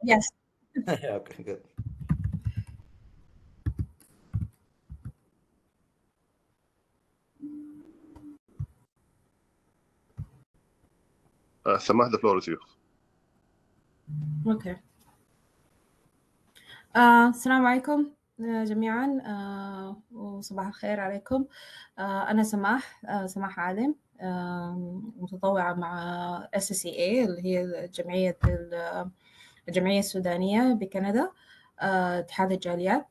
Yes. Okay, good. سماح, the floor is yours. Okay. السلام عليكم جميعا وصباح الخير عليكم. أنا سماح عالم، متطوعة مع SCA اللي هي الجمعية السودانية بكندا، اتحاد الجاليات.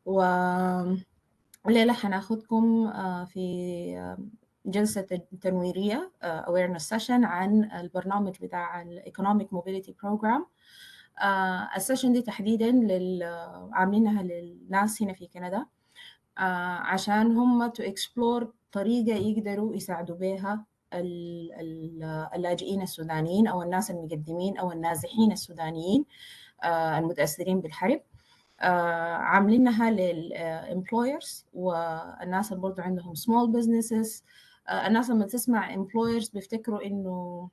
والليلة حناخدكم في جلسة تنويرية awareness session عن البرنامج بتاع Economic Mobility Program. السيشن دي تحديدا عاملينها للناس هنا في كندا، عشان هم to explore طريقة يقدروا يساعدوا بها اللاجئين السودانيين أو الناس المقدمين أو النازحين السودانيين المتأثرين بالحرب. عاملينها للemployers والناس اللي برضو عندهم small businesses. الناس لما تسمع employers بيفتكروا إنه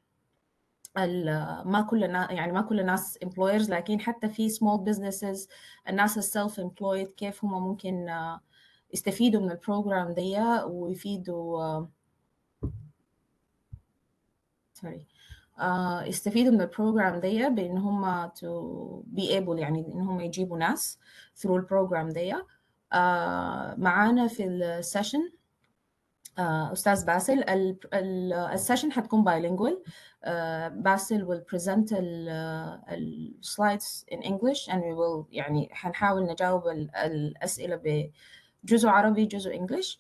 ما كل الناس، يعني ما كل الناس employers، لكن حتى في small businesses الناس السيلف employed كيف هم ممكن يستفيدوا من البروجرام دي ويفيدوا يستفيدوا من البروجرام دي بإن هم to be able، يعني إن هم يجيبوا ناس through البروجرام دي. معانا في السيشن أستاذ باسل. السيشن حتكون bilingual. باسل will present slides in English and we will يعني حنحاول نجاوب الأسئلة بجزء عربي جزء English.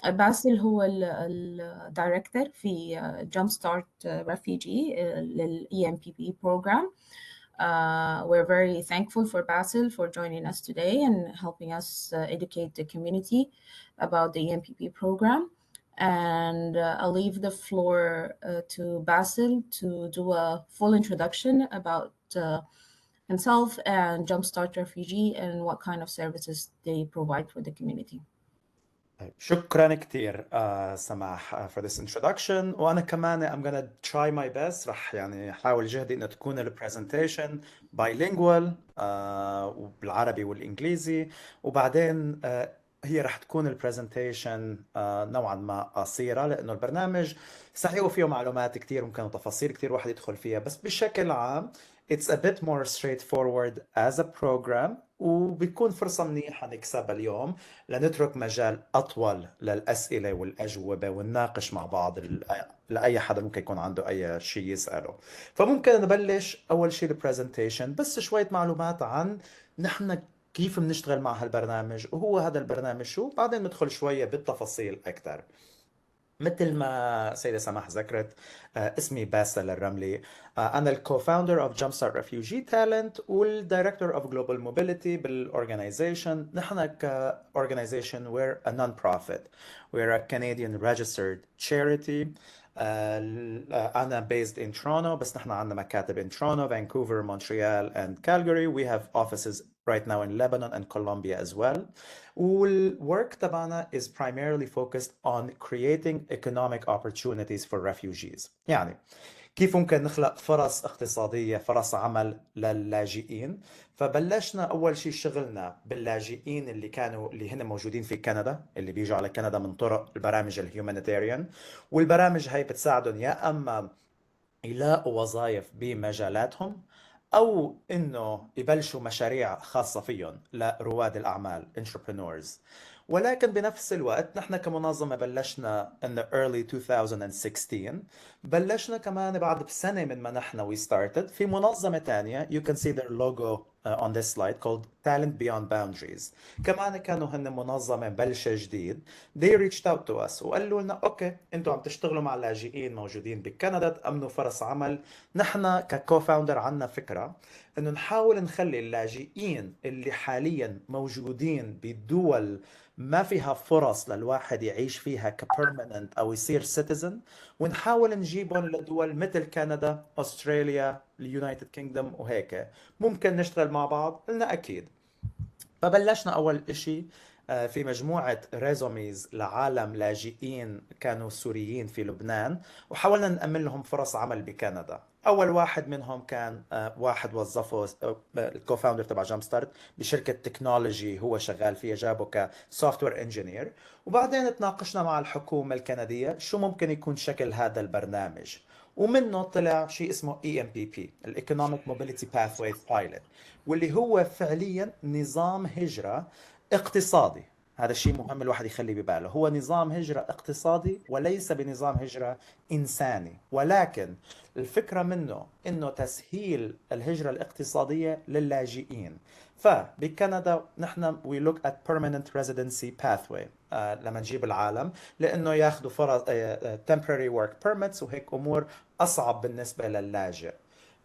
باسل هو الدايركتور في Jumpstart Refugee لل EMPP program. We're very thankful for Basil for joining us today and helping us educate the community about the EMPP program. And I'll leave the floor to Basil to do a full introduction about himself and Jumpstart Refugee and what kind of services they provide for the community. شكرا كتير سماح for this introduction. وأنا كمان I'm gonna try my best، رح يعني أحاول جهدي إنه تكون البرزنتيشن bilingual بالعربي والإنجليزي، وبعدين هي رح تكون البرزنتيشن نوعا ما قصيرة لأنه البرنامج صحيح وفيه معلومات كتير ممكن تفاصيل كتير واحد يدخل فيها، بس بشكل عام it's a bit more straightforward as a program، وبيكون فرصة منيحة نكسبها اليوم لنترك مجال أطول للأسئلة والأجوبة ونناقش مع بعض لأي حدا ممكن يكون عنده أي شيء يسأله. فممكن نبلش أول شيء البرزنتيشن، بس شوية معلومات عن نحن كيف بنشتغل مع هالبرنامج وهو هذا البرنامج شو، بعدين ندخل شوية بالتفاصيل أكثر. مثل ما سيدة سماح ذكرت، اسمي باسل الرملي. أنا الكو-founder of Jumpstart Refugee Talent والdirector of Global Mobility بالorganization. نحن كorganization we're a non-profit. We're a Canadian registered charity. أنا based in Toronto، بس نحن عندنا مكاتب in Toronto, Vancouver, Montreal and Calgary. We have offices right now in Lebanon and Colombia as well. والwork تبعنا is primarily focused on creating economic opportunities for refugees. يعني كيف ممكن نخلق فرص اقتصادية، فرص عمل للاجئين. فبلشنا أول شيء شغلنا باللاجئين اللي هن موجودين في كندا، اللي بيجوا على كندا من طرق البرامج الهيومانيتاريان. والبرامج هاي بتساعدهم يا أما يلاقوا وظائف بمجالاتهم أو إنه يبلشوا مشاريع خاصة فيهم لرواد الأعمال entrepreneurs. ولكن بنفس الوقت نحن كمنظمة بلشنا in the early 2016. بلشنا كمان بعد بسنة من ما نحن we started في منظمة تانية you can see their logo on this slide called Talent Beyond Boundaries. كمان كانوا هن منظمة بلشة جديد. They reached out to us وقالوا لنا اوكي انتوا عم تشتغلوا مع لاجئين موجودين بكندا تأمنوا فرص عمل. نحن ككو-founder عنا فكرة انه نحاول نخلي اللاجئين اللي حاليا موجودين بدول ما فيها فرص للواحد يعيش فيها كبرمننت او يصير سيتيزن، ونحاول نجيبهم لدول مثل كندا، استراليا، اليونايتد كينجدوم وهيك. ممكن نشتغل مع بعض؟ قلنا اكيد. فبلشنا اول اشي في مجموعة ريزوميز لعالم لاجئين كانوا سوريين في لبنان، وحاولنا نأمن لهم فرص عمل بكندا. اول واحد منهم كان واحد وظفه الكوفاوندر تبع جامب ستارت بشركه تكنولوجي هو شغال فيها، جابه كسوفت وير انجينير. وبعدين تناقشنا مع الحكومه الكنديه شو ممكن يكون شكل هذا البرنامج، ومنه طلع شيء اسمه EMPP الايكونوميك موبيليتي باثوي بايلوت، واللي هو فعليا نظام هجره اقتصادي. هذا الشيء مهم الواحد يخلي بباله، هو نظام هجرة اقتصادي وليس بنظام هجرة إنساني. ولكن الفكرة منه إنه تسهيل الهجرة الاقتصادية للاجئين. فبكندا نحن we look at permanent residency pathway لما نجيب العالم، لأنه ياخذوا فرص temporary work permits وهيك أمور أصعب بالنسبة للاجئ.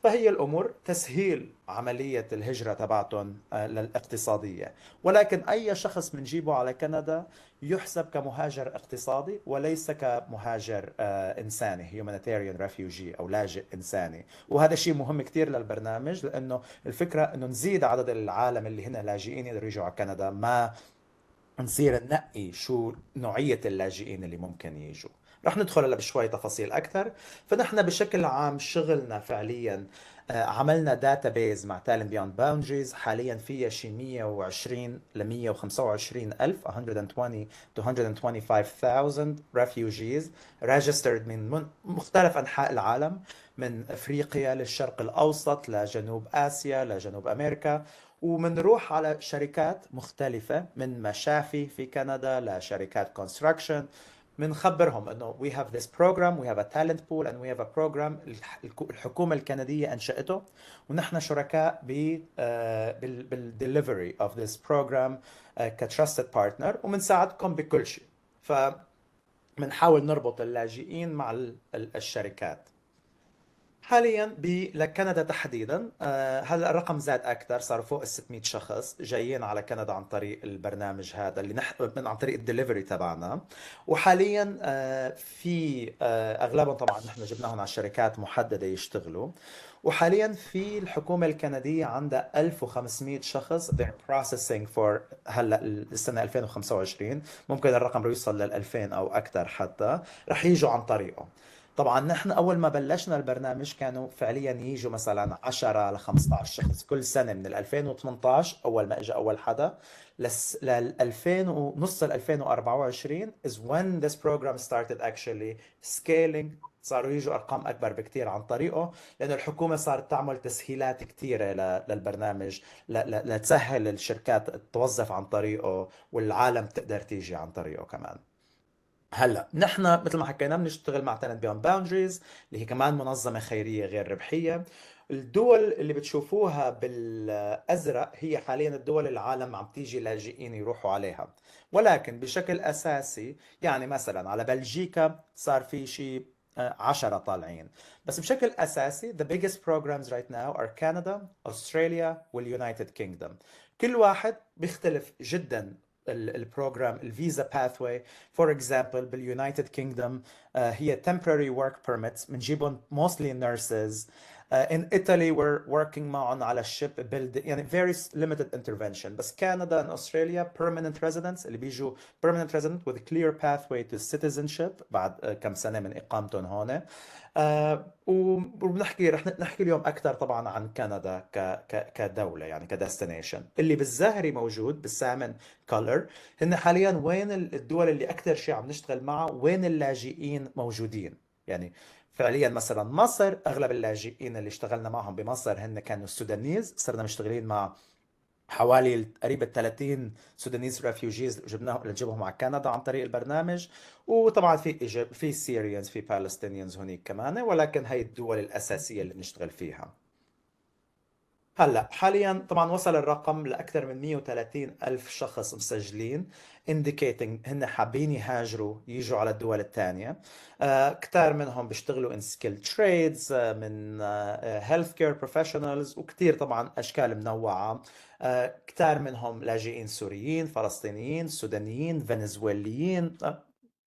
فهي الأمور تسهيل عملية الهجرة تبعتهم للاقتصادية. ولكن أي شخص بنجيبه على كندا يحسب كمهاجر اقتصادي وليس كمهاجر إنساني humanitarian refugee أو لاجئ إنساني. وهذا شيء مهم كتير للبرنامج، لأنه الفكرة أنه نزيد عدد العالم اللي هنا لاجئين يقدروا يجوا على كندا، ما نصير ننقي شو نوعية اللاجئين اللي ممكن يجوا. رح ندخل هلا بشوي تفاصيل أكثر. فنحن بشكل عام شغلنا فعليا عملنا داتابيز مع تالنت بيوند باوندريز، حاليا فيها شي 120 ل 125 ألف 120 to 125,000 refugees registered من مختلف أنحاء العالم، من أفريقيا للشرق الأوسط لجنوب آسيا لجنوب أمريكا. ومنروح على شركات مختلفة من مشافي في كندا لشركات كونستراكشن، بنخبرهم انه we have this program, we have a talent pool and we have a program الحكومة الكندية انشأته، ونحن شركاء بالدليفري of this program كtrusted partner، وبنساعدكم بكل شيء. فبنحاول نربط اللاجئين مع الشركات. حاليا لكندا تحديدا هلا الرقم زاد اكثر، صار فوق ال 600 شخص جايين على كندا عن طريق البرنامج هذا اللي عن طريق الدليفري تبعنا. وحاليا في اغلبهم طبعا نحن جبناهم على شركات محدده يشتغلوا. وحاليا في الحكومه الكنديه عندها 1500 شخص they're processing for هلا السنه 2025، ممكن الرقم يوصل لل 2000 او اكثر حتى، رح يجوا عن طريقه. طبعا نحن اول ما بلشنا البرنامج كانوا فعليا يجوا مثلا 10 ل 15 شخص كل سنه، من 2018 اول ما اجى اول حدا لل 2000 ونص ال 2024 is when this program started actually scaling. صاروا يجوا ارقام اكبر بكثير عن طريقه، لانه الحكومه صارت تعمل تسهيلات كثيره للبرنامج لتسهل الشركات توظف عن طريقه والعالم تقدر تيجي عن طريقه كمان. هلا نحن مثل ما حكينا بنشتغل مع تالنت بيوند باوندريز اللي هي كمان منظمه خيريه غير ربحيه. الدول اللي بتشوفوها بالازرق هي حاليا الدول اللي العالم عم تيجي لاجئين يروحوا عليها، ولكن بشكل اساسي يعني مثلا على بلجيكا صار في شيء 10 طالعين. بس بشكل اساسي the biggest programs right now are Canada, Australia واليونايتد كينجدوم. كل واحد بيختلف جدا البروجرام الفيزا باثواي. فور اكزامبل باليونايتد كينجدوم هي temporary work permits بنجيبهم mostly nurses. In Italy we're working معهم على ship build يعني very limited intervention. بس كندا and Australia permanent residents اللي بيجوا permanent resident with clear pathway to citizenship بعد كم سنة من إقامتهم هون. وبنحكي رح نحكي اليوم اكثر طبعا عن كندا كدوله يعني كدستنيشن. اللي بالزهري موجود بالسامن كولر هن حاليا وين الدول اللي اكثر شيء عم نشتغل معها، وين اللاجئين موجودين. يعني فعليا مثلا مصر اغلب اللاجئين اللي اشتغلنا معهم بمصر هن كانوا السودانيز، صرنا مشتغلين مع حوالي قريب 30 سودانيز ريفوجيز جبناهم نجيبهم على كندا عن طريق البرنامج. وطبعا في سيريانز في بالستينيانز هناك كمان، ولكن هي الدول الاساسيه اللي بنشتغل فيها. هلا حاليا طبعا وصل الرقم لاكثر من 130 الف شخص مسجلين indicating هن حابين يهاجروا يجوا على الدول الثانيه. كثار منهم بيشتغلوا in skilled trades من health care professionals، وكثير طبعا اشكال منوعه. كثار منهم لاجئين سوريين فلسطينيين سودانيين فنزويليين،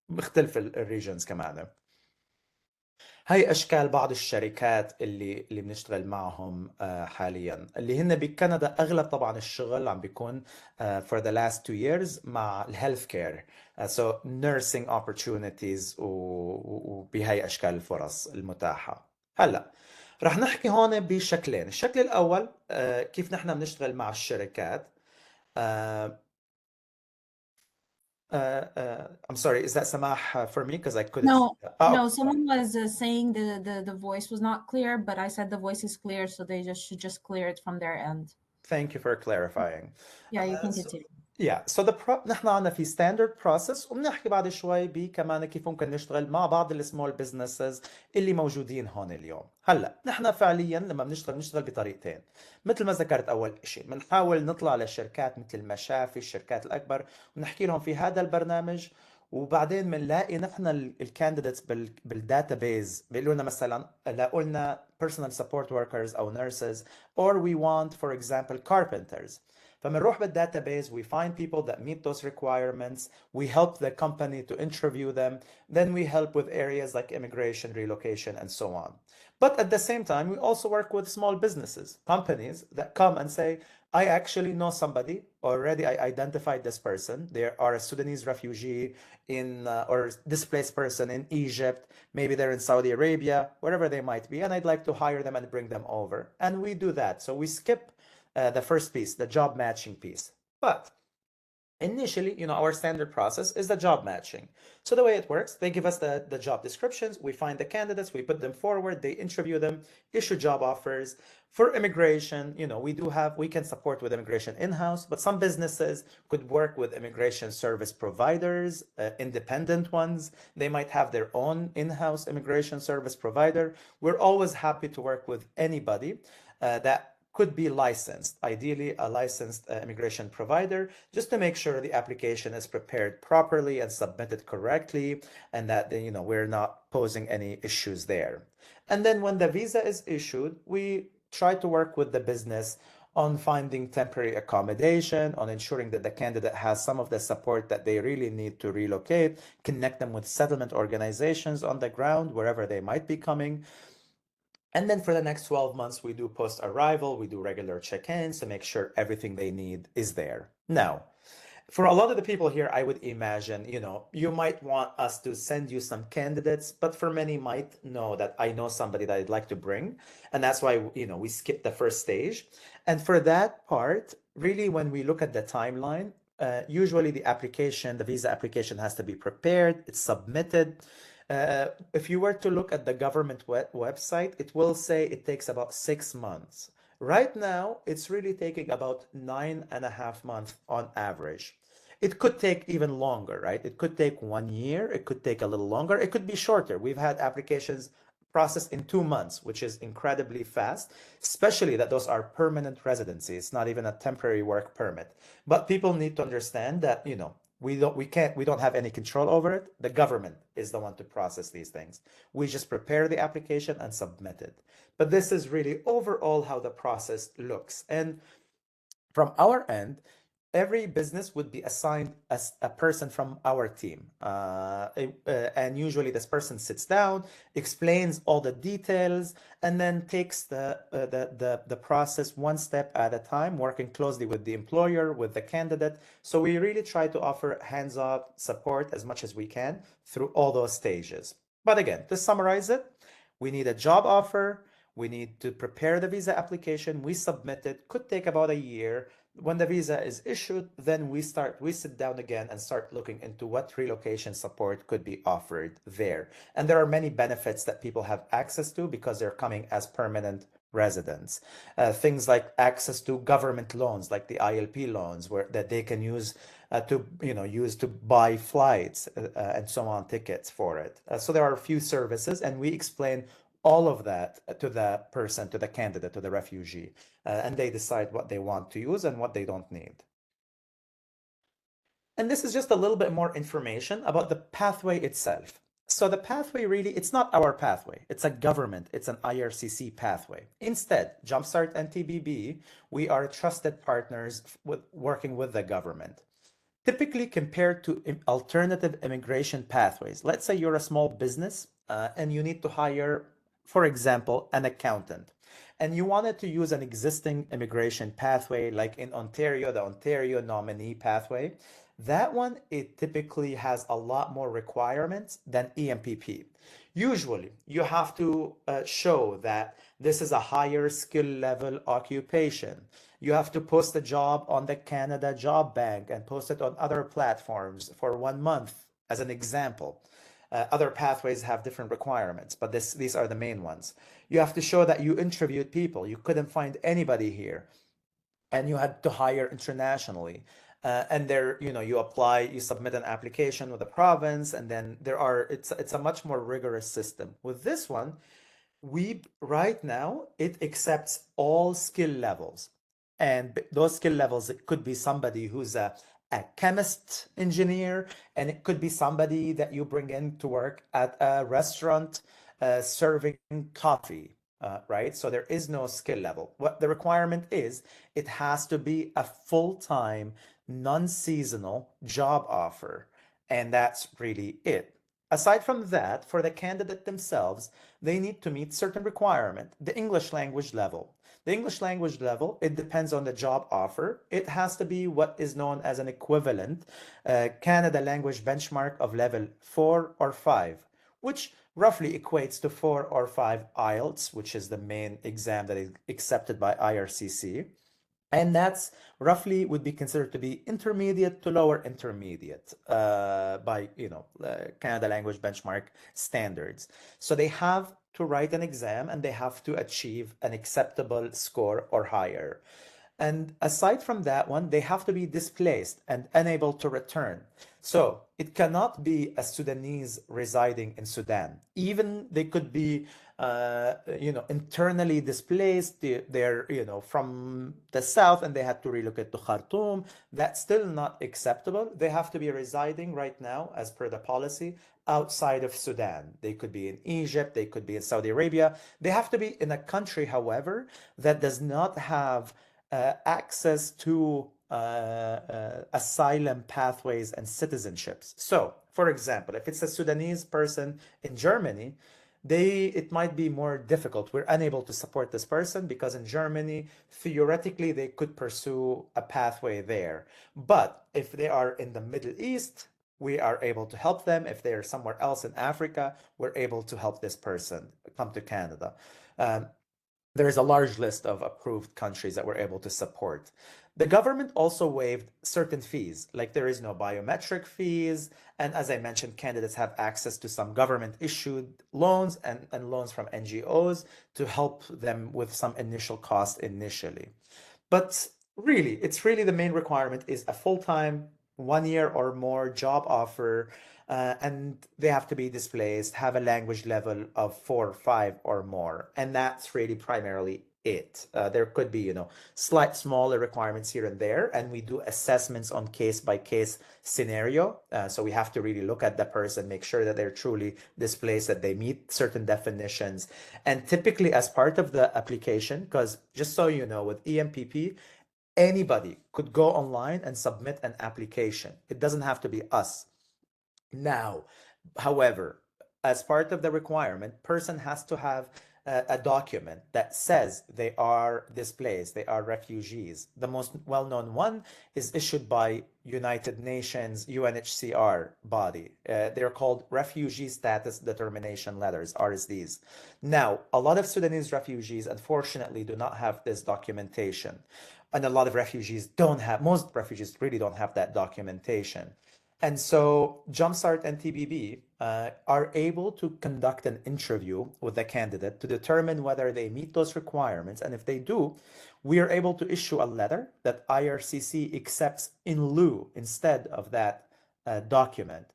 مختلف الريجنز كمان. هاي اشكال بعض الشركات اللي بنشتغل معهم حاليا، اللي هن بكندا اغلب طبعا الشغل عم بيكون for the last 2 years مع الهيلث كير. so nursing opportunities وبهاي اشكال الفرص المتاحة. هلا رح نحكي هون بشكلين. الشكل الأول كيف نحن بنشتغل مع الشركات. آه، I'm sorry, is that Samah for me? Because I couldn't. No, Oh, no, someone was saying the voice was not clear, but I said the voice is clear, so they just should just clear it from their end. thank you for clarifying. Yeah, you can So, continue. yeah, so نحن عندنا في standard process وبنحكي بعد شوي كمان كيف ممكن نشتغل مع بعض السمول بزنسز اللي موجودين هون اليوم. هلا نحن فعليا لما بنشتغل بطريقتين. مثل ما ذكرت اول شيء بنحاول نطلع للشركات مثل المشافي الشركات الاكبر ونحكي لهم في هذا البرنامج، وبعدين بنلاقي نحن الكانديديتس بالداتابيز بيقولوا لنا مثلا لاقوا لنا personal support workers او nurses, or we want for example carpenters. فبنروح بالdatabase, we find people that meet those requirements, we help the company to interview them, then we help with areas like immigration, relocation, and so on. But at the same time, we also work with small businesses, companies that come and say, I actually know somebody already. I identified this person. They are a Sudanese refugee in or displaced person in Egypt. Maybe they're in Saudi Arabia, wherever they might be, and I'd like to hire them and bring them over. And we do that. So we skip the first piece, the job matching piece. But initially, our standard process is the job matching. So the way it works, they give us the job descriptions, we find the candidates, we put them forward, they interview them, issue job offers. For immigration, we can support with immigration in-house, but some businesses could work with immigration service providers, independent ones. They might have their own in-house immigration service provider. We're always happy to work with anybody that could be licensed, ideally a licensed immigration provider, just to make sure the application is prepared properly and submitted correctly, and that we're not posing any issues there. And then when the visa is issued, we try to work with the business on finding temporary accommodation, on ensuring that the candidate has some of the support that they really need to relocate, connect them with settlement organizations on the ground, wherever they might be coming. And then for the next 12 months, we do post-arrival, we do regular check-ins to make sure everything they need is there. Now, for a lot of the people here, I would imagine, you might want us to send you some candidates, but for many might know that I know somebody that I'd like to bring. And that's why, we skip the first stage. And for that part, really, when we look at the timeline, usually the visa application has to be prepared, it's submitted. If you were to look at the government website, it will say it takes about 6 months. Right now, it's really taking about 9.5 months on average. It could take even longer, right? It could take 1 year. It could take a little longer. It could be shorter. We've had applications processed in 2 months, which is incredibly fast, especially that those are permanent residency. It's not even a temporary work permit. But people need to understand that, we don't have any control over it. The government is the one to process these things. We just prepare the application and submit it. But this is really overall how the process looks. And from our end, every business would be assigned as a person from our team. And usually this person sits down, explains all the details, and then takes the process one step at a time, working closely with the employer, with the candidate. So we really try to offer hands-on support as much as we can through all those stages. But again, to summarize it, we need a job offer. We need to prepare the visa application. We submit it. Could take about a year. When the visa is issued, then we sit down again and start looking into what relocation support could be offered there. And there are many benefits that people have access to because they're coming as permanent residents. Things like access to government loans, like the ILP loans, that they can use to buy flights and so on, tickets for it. So there are a few services, and we explain all of that to the person, to the candidate, to the refugee, and they decide what they want to use and what they don't need. And this is just a little bit more information about the pathway itself. So the pathway really, it's not our pathway. It's a government, it's an IRCC pathway. Instead, Jumpstart and TBB, we are trusted partners working with the government. Typically compared to alternative immigration pathways, let's say you're a small business and you need to hire, for example, an accountant, and you wanted to use an existing immigration pathway, like in Ontario, the Ontario nominee pathway. That one, it typically has a lot more requirements than EMPP. Usually, you have to show that this is a higher skill level occupation. You have to post a job on the Canada Job Bank and post it on other platforms for 1 month, as an example. Other pathways have different requirements, but these are the main ones. You have to show that you interviewed people. You couldn't find anybody here and you had to hire internationally. And there, you apply, you submit an application with the province, and then it's a much more rigorous system. With this one, we right now it accepts all skill levels, and those skill levels, it could be somebody who's a chemist engineer, and it could be somebody that you bring in to work at a restaurant serving coffee, right? So there is no skill level. What the requirement is, it has to be a full-time, non-seasonal job offer, and that's really it. Aside from that, for the candidate themselves, they need to meet certain requirement. The English language level. The English language level, it depends on the job offer. It has to be what is known as an equivalent Canada language benchmark of level 4 or 5, which roughly equates to 4 or 5 IELTS, which is the main exam that is accepted by IRCC. And that's roughly would be considered to be intermediate to lower intermediate by Canada language benchmark standards. So they have to write an exam and they have to achieve an acceptable score or higher. And aside from that one, they have to be displaced and unable to return. So it cannot be a Sudanese residing in Sudan. Even they could be, internally displaced. They're, from the south and they had to relocate to Khartoum. That's still not acceptable. They have to be residing right now, as per the policy, outside of Sudan. They could be in Egypt. They could be in Saudi Arabia. They have to be in a country, however, that does not have access to asylum pathways and citizenships. So, for example, if it's a Sudanese person in Germany, it might be more difficult. We're unable to support this person because in Germany, theoretically, they could pursue a pathway there. But if they are in the Middle East, we are able to help them. If they are somewhere else in Africa, we're able to help this person come to Canada. Um, there is a large list of approved countries that we're able to support. The government also waived certain fees, like there is no biometric fees. And as I mentioned, candidates have access to some government issued loans and loans from NGOs to help them with some initial cost initially. But really, it's really the main requirement is a full-time, 1 year or more job offer, and they have to be displaced, have a language level of 4 or 5 or more, and that's really primarily it. There could be, slight smaller requirements here and there, and we do assessments on case by case scenario. So we have to really look at the person, make sure that they're truly displaced, that they meet certain definitions. And typically, as part of the application, because just so you know, with EMPP, anybody could go online and submit an application. It doesn't have to be us. Now, however, as part of the requirement, person has to have a document that says they are displaced, they are refugees. The most well-known one is issued by United Nations UNHCR body. They're called Refugee Status Determination Letters, RSDs. Now, a lot of Sudanese refugees, unfortunately, do not have this documentation. And a lot of refugees most refugees really don't have that documentation. And so Jumpstart and TBB are able to conduct an interview with the candidate to determine whether they meet those requirements. And if they do, we are able to issue a letter that IRCC accepts in lieu instead of that document,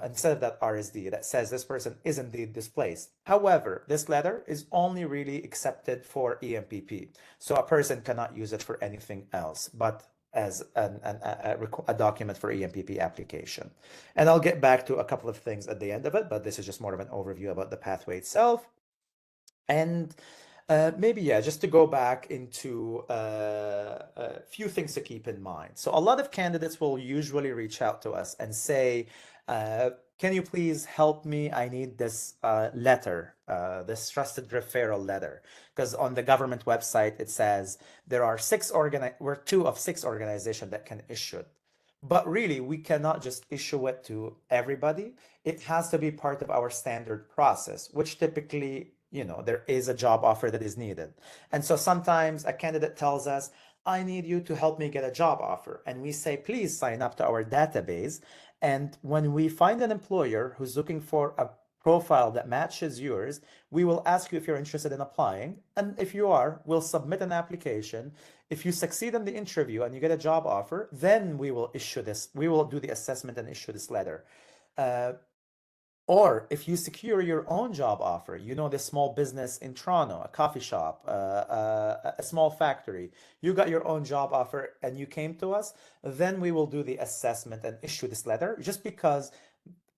instead of that RSD that says this person is indeed displaced. However, this letter is only really accepted for EMPP. So a person cannot use it for anything else but as a document for EMPP application. And I'll get back to a couple of things at the end of it, but this is just more of an overview about the pathway itself. And maybe, yeah, just to go back into a few things to keep in mind. So a lot of candidates will usually reach out to us and say, can you please help me? I need this letter, this trusted referral letter. Because on the government website, it says we're 2 of 6 organizations that can issue it. But really, we cannot just issue it to everybody. It has to be part of our standard process, which typically, there is a job offer that is needed. And so sometimes a candidate tells us, I need you to help me get a job offer. And we say, please sign up to our database. And when we find an employer who's looking for a profile that matches yours, we will ask you if you're interested in applying. And if you are, we'll submit an application. If you succeed in the interview and you get a job offer, then we will do the assessment and issue this letter. Uh, or if you secure your own job offer, the small business in Toronto, a coffee shop, a small factory, you got your own job offer and you came to us, then we will do the assessment and issue this letter. Just because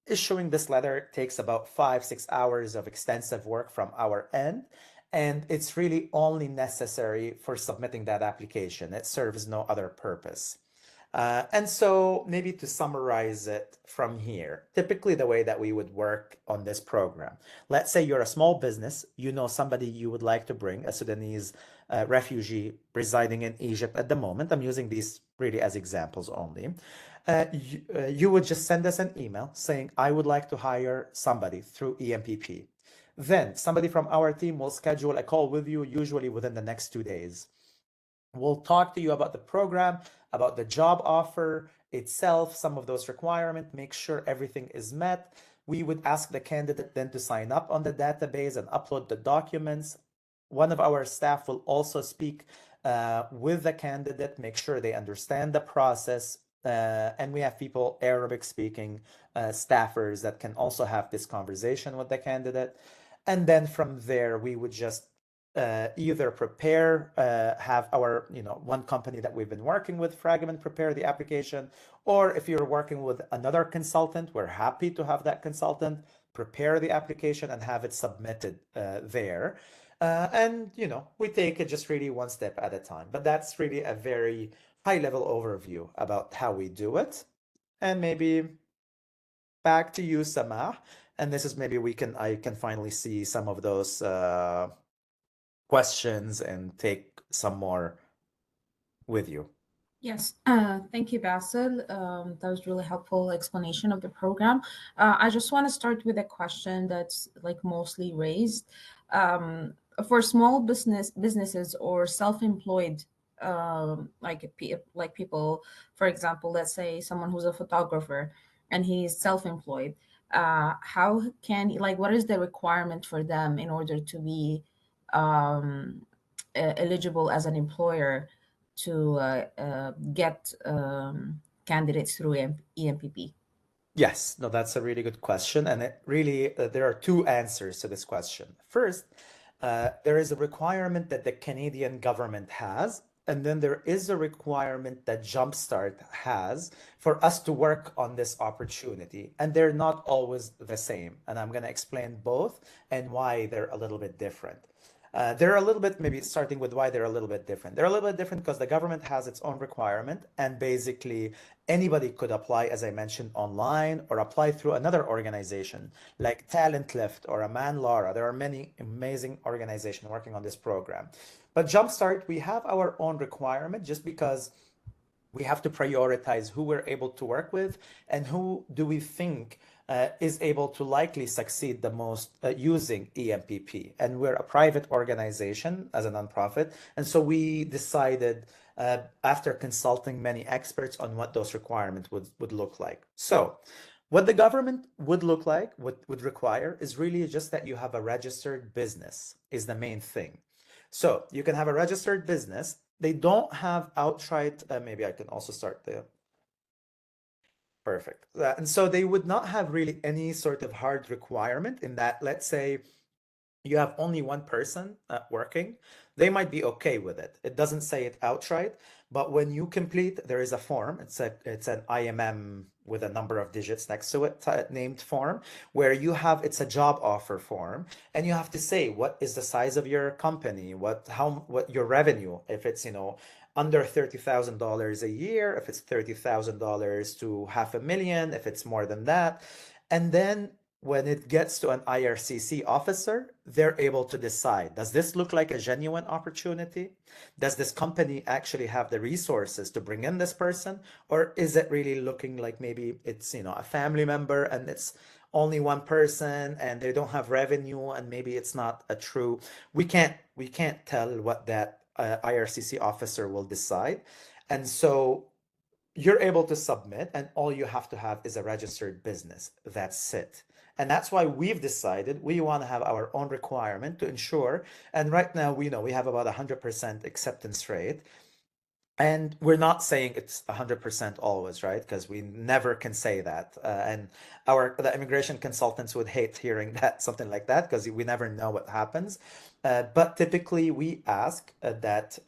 issuing this letter takes about 5, 6 hours of extensive work from our end, and it's really only necessary for submitting that application. It serves no other purpose. And so, maybe to summarize it from here, typically the way that we would work on this program, let's say you're a small business, you know somebody you would like to bring, a Sudanese refugee residing in Egypt at the moment. I'm using these really as examples only. You would just send us an email saying, I would like to hire somebody through EMPP. Then somebody from our team will schedule a call with you, usually within the next 2 days. We'll talk to you about the program, about the job offer itself, some of those requirements, make sure everything is met. We would ask the candidate then to sign up on the database and upload the documents. One of our staff will also speak with the candidate, make sure they understand the process. And we have people, Arabic speaking staffers, that can also have this conversation with the candidate. And then from there, we would just either have our, one company that we've been working with, Fragment, prepare the application, or if you're working with another consultant, we're happy to have that consultant prepare the application and have it submitted there. And, we take it just really one step at a time. But that's really a very high level overview about how we do it. And maybe back to you, Samah. And this is maybe I can finally see some of those questions and take some more with you. Yes, thank you, Basil. That was really helpful explanation of the program. I just want to start with a question that's like mostly raised. For small businesses or self-employed, like people, for example, let's say someone who's a photographer and he's self-employed. How can what is the requirement for them in order to be um, eligible as an employer to get candidates through EMPP? Yes, no, that's a really good question. And there are two answers to this question. First, there is a requirement that the Canadian government has, and then there is a requirement that Jumpstart has for us to work on this opportunity. And they're not always the same. And I'm going to explain both and why they're a little bit different. They're a little bit, maybe starting with why they're a little bit different. They're a little bit different because the government has its own requirement, and basically anybody could apply, as I mentioned, online or apply through another organization like Talent Lift or a Man Lara. There are many amazing organizations working on this program. But Jumpstart, we have our own requirement just because we have to prioritize who we're able to work with and who do we think is able to likely succeed the most using EMPP. And we're a private organization as a nonprofit. And so we decided after consulting many experts on what those requirements would look like. So what the government would look like, would require is really just that you have a registered business is the main thing. So you can have a registered business. They don't have outright, maybe I can also start there. Perfect. And so they would not have really any sort of hard requirement in that, let's say you have only one person working, they might be okay with it. It doesn't say it outright, but when you complete, there is a form. It's an IMM with a number of digits next to it, named form, where it's a job offer form, and you have to say what is the size of your company, what your revenue, if it's under $30,000 a year, if it's $30,000 to $500,000, if it's more than that, and then when it gets to an IRCC officer, they're able to decide, does this look like a genuine opportunity? Does this company actually have the resources to bring in this person? Or is it really looking like maybe it's, a family member and it's only one person and they don't have revenue and maybe it's not a true, we can't tell what that IRCC officer will decide. And so you're able to submit, and all you have to have is a registered business. That's it. And that's why we've decided we want to have our own requirement to ensure. And right now, we know we have about 100% acceptance rate. And we're not saying it's 100% always, right? Because we never can say that. And the immigration consultants would hate hearing that, something like that, because we never know what happens. But typically, we ask that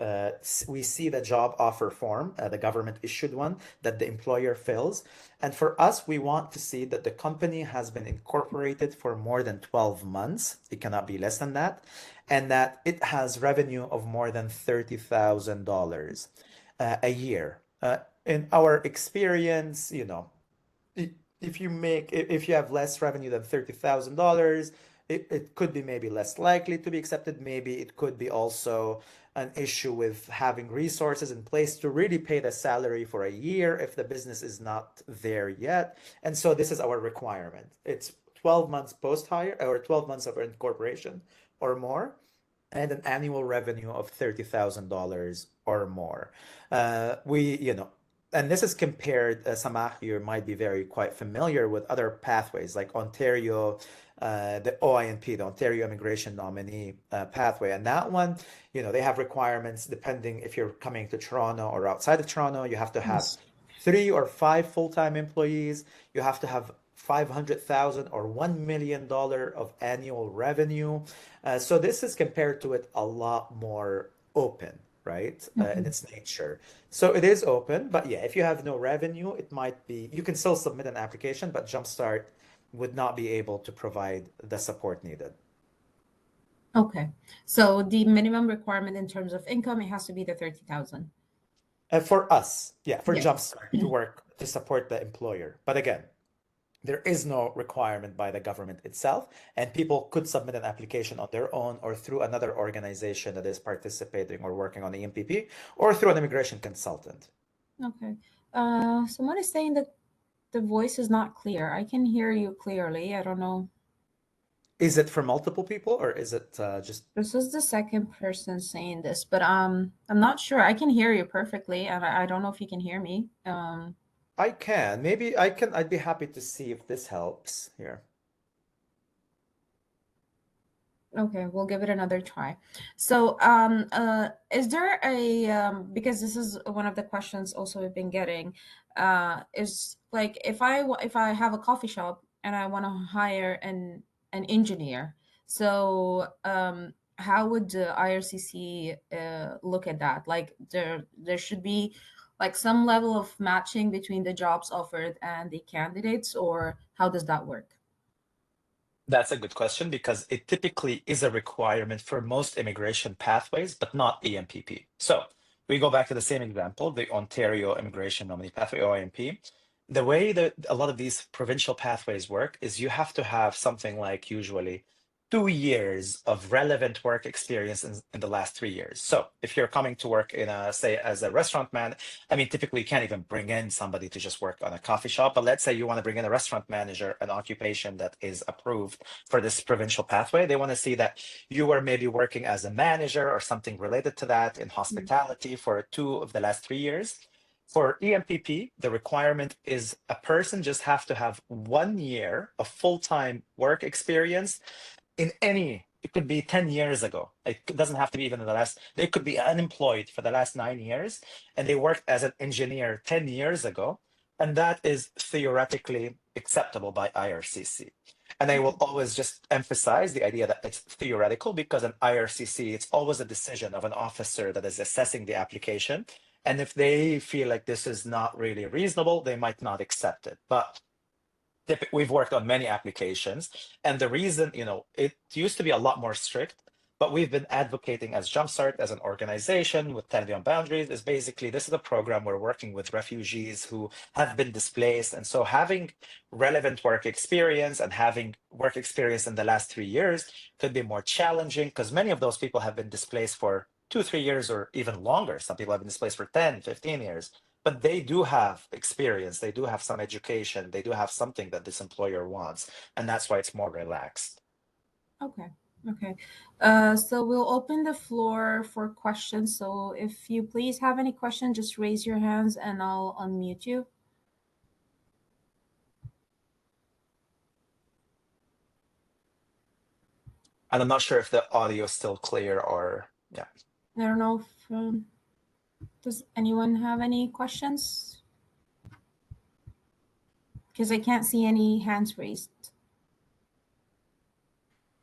we see the job offer form, the government issued one that the employer fills. And for us, we want to see that the company has been incorporated for more than 12 months. It cannot be less than that. And that it has revenue of more than $30,000 a year. In our experience, if you have less revenue than $30,000, it could be maybe less likely to be accepted. Maybe it could be also an issue with having resources in place to really pay the salary for a year if the business is not there yet. And so this is our requirement. It's 12 months post-hire or 12 months of incorporation or more, and an annual revenue of $30,000 or more. And this is compared, Samah, you might be very quite familiar with other pathways like Ontario, the OINP, the Ontario Immigration Nominee pathway. And that one, they have requirements depending if you're coming to Toronto or outside of Toronto. You have to have Yes. 3 or 5 full-time employees. You have to have 500,000 or $1 million of annual revenue. So this is compared to it a lot more open, right? In Okay. its nature. So it is open, but yeah, if you have no revenue, it might be, you can still submit an application, but Jumpstart would not be able to provide the support needed. Okay. So the minimum requirement in terms of income, it has to be the 30,000. For us, yeah, for Yes. Jumpstart to work to support the employer. But again, there is no requirement by the government itself, and people could submit an application on their own or through another organization that is participating or working on the EMPP or through an immigration consultant. Okay. Someone is saying that the voice is not clear. I can hear you clearly. I don't know. Is it for multiple people or is it just This is the second person saying this, but I'm not sure. I can hear you perfectly, and I don't know if you can hear me. I can. Maybe I can. I'd be happy to see if this helps here. Okay, we'll give it another try. So, is there a because this is one of the questions also we've been getting, is like if I have a coffee shop and I want to hire an engineer, so how would the IRCC look at that? Like there should be like some level of matching between the jobs offered and the candidates, or how does that work? That's a good question because it typically is a requirement for most immigration pathways, but not EMPP. So we go back to the same example, the Ontario Immigration Nominee Pathway, OIMP. The way that a lot of these provincial pathways work is you have to have something like usually 2 years of relevant work experience in the last 3 years. So if you're coming to work in a, say, as a restaurant man, I mean, typically you can't even bring in somebody to just work on a coffee shop, but let's say you want to bring in a restaurant manager, an occupation that is approved for this provincial pathway. They want to see that you were maybe working as a manager or something related to that in Mm. hospitality for 2 of the last 3 years. For EMPP, the requirement is a person just have to have 1 year of full-time work experience in any, it could be 10 years ago. It doesn't have to be even in the last, they could be unemployed for the last 9 years and they worked as an engineer 10 years ago. And that is theoretically acceptable by IRCC. And I will always just emphasize the idea that it's theoretical because in IRCC, it's always a decision of an officer that is assessing the application. And if they feel like this is not really reasonable, they might not accept it. But we've worked on many applications, and the reason, it used to be a lot more strict, But we've been advocating as Jumpstart, as an organization with Canada Beyond Boundaries, is basically this is a program we're working with refugees who have been displaced. And so having relevant work experience and having work experience in the last 3 years could be more challenging because many of those people have been displaced for 2, 3 years or even longer. Some people have been displaced for 10, 15 years. But they do have experience, they do have some education, they do have something that this employer wants. And that's why it's more relaxed. Okay. Okay. So we'll open the floor for questions. So if you please have any questions, just raise your hands and I'll unmute you. And I'm not sure if the audio is still clear or, yeah. I don't know if, does anyone have any questions? Because I can't see any hands raised.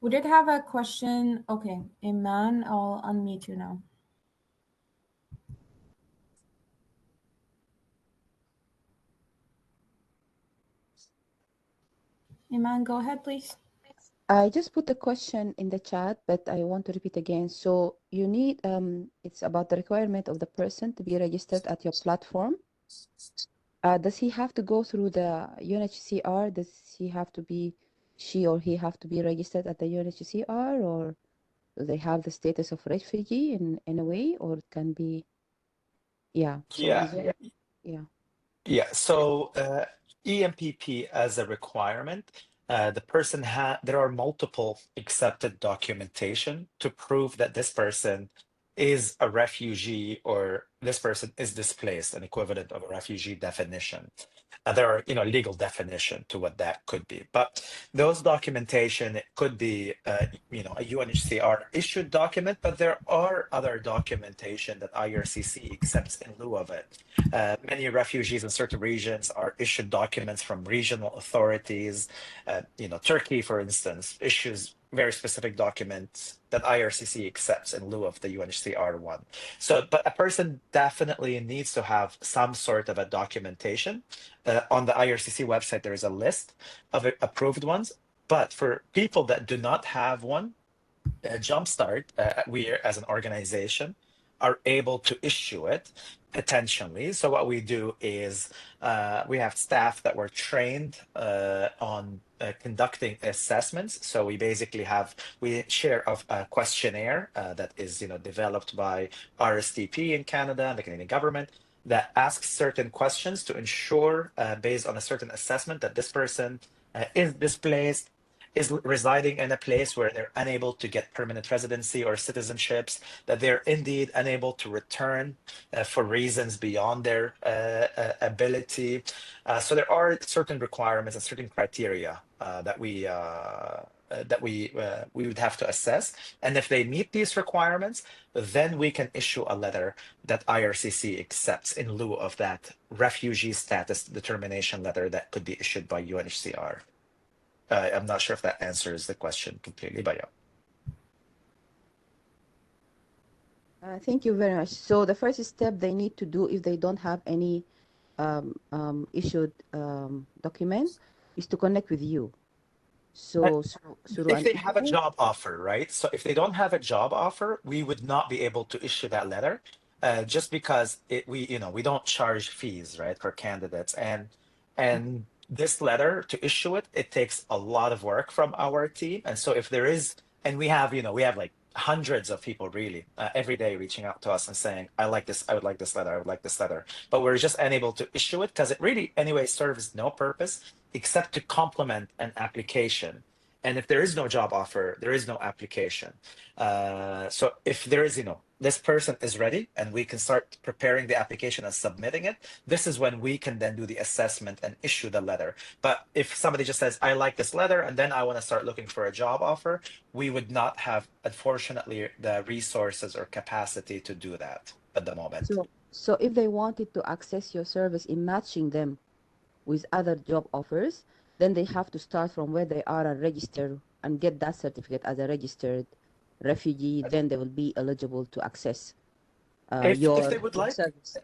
We did have a question. Okay, Iman, I'll unmute you now. Iman, go ahead, please. I just put the question in the chat, but I want to repeat again. So you need, it's about the requirement of the person to be registered at your platform. Does he have to go through the UNHCR? Does he have to be, she or he have to be registered at the UNHCR, or do they have the status of refugee in a way, or it can be, yeah. So Yeah. Yeah. Yeah. So EMPP as a requirement, the person there are multiple accepted documentation to prove that this person is a refugee or this person is displaced, an equivalent of a refugee definition. There are, legal definition to what that could be, but those documentation, it could be, a UNHCR issued document, but there are other documentation that IRCC accepts in lieu of it. Many refugees in certain regions are issued documents from regional authorities. Turkey, for instance, issues very specific documents that IRCC accepts in lieu of the UNHCR one. So, but a person definitely needs to have some sort of a documentation. On the IRCC website, there is a list of approved ones. But for people that do not have one, Jumpstart, we as an organization are able to issue it potentially. So what we do is we have staff that were trained on conducting assessments. So we basically we share a questionnaire that is developed by RSTP in Canada and the Canadian government that asks certain questions to ensure based on a certain assessment that this person is displaced, is residing in a place where they're unable to get permanent residency or citizenships, that they're indeed unable to return for reasons beyond their ability. So there are certain requirements and certain criteria that we would have to assess. And if they meet these requirements, then we can issue a letter that IRCC accepts in lieu of that refugee status determination letter that could be issued by UNHCR. I'm not sure if that answers the question completely, but yeah. Thank you very much. So the first step they need to do if they don't have any issued document is to connect with you. So if they have a job offer, right? So if they don't have a job offer, we would not be able to issue that letter, just because we don't charge fees, right, for candidates, and this letter to issue it takes a lot of work from our team, and so if there is, and we have like hundreds of people really every day reaching out to us and saying, I would like this letter, I would like this letter, but we're just unable to issue it because it really anyway serves no purpose except to complement an application. And if there is no job offer, there is no application. So if there is, this person is ready and we can start preparing the application and submitting it, this is when we can then do the assessment and issue the letter. But if somebody just says, I like this letter, and then I want to start looking for a job offer, we would not have, unfortunately, the resources or capacity to do that at the moment. So if they wanted to access your service in matching them with other job offers, then they have to start from where they are and register and get that certificate as a registered refugee. Then they will be eligible to access if they would like service.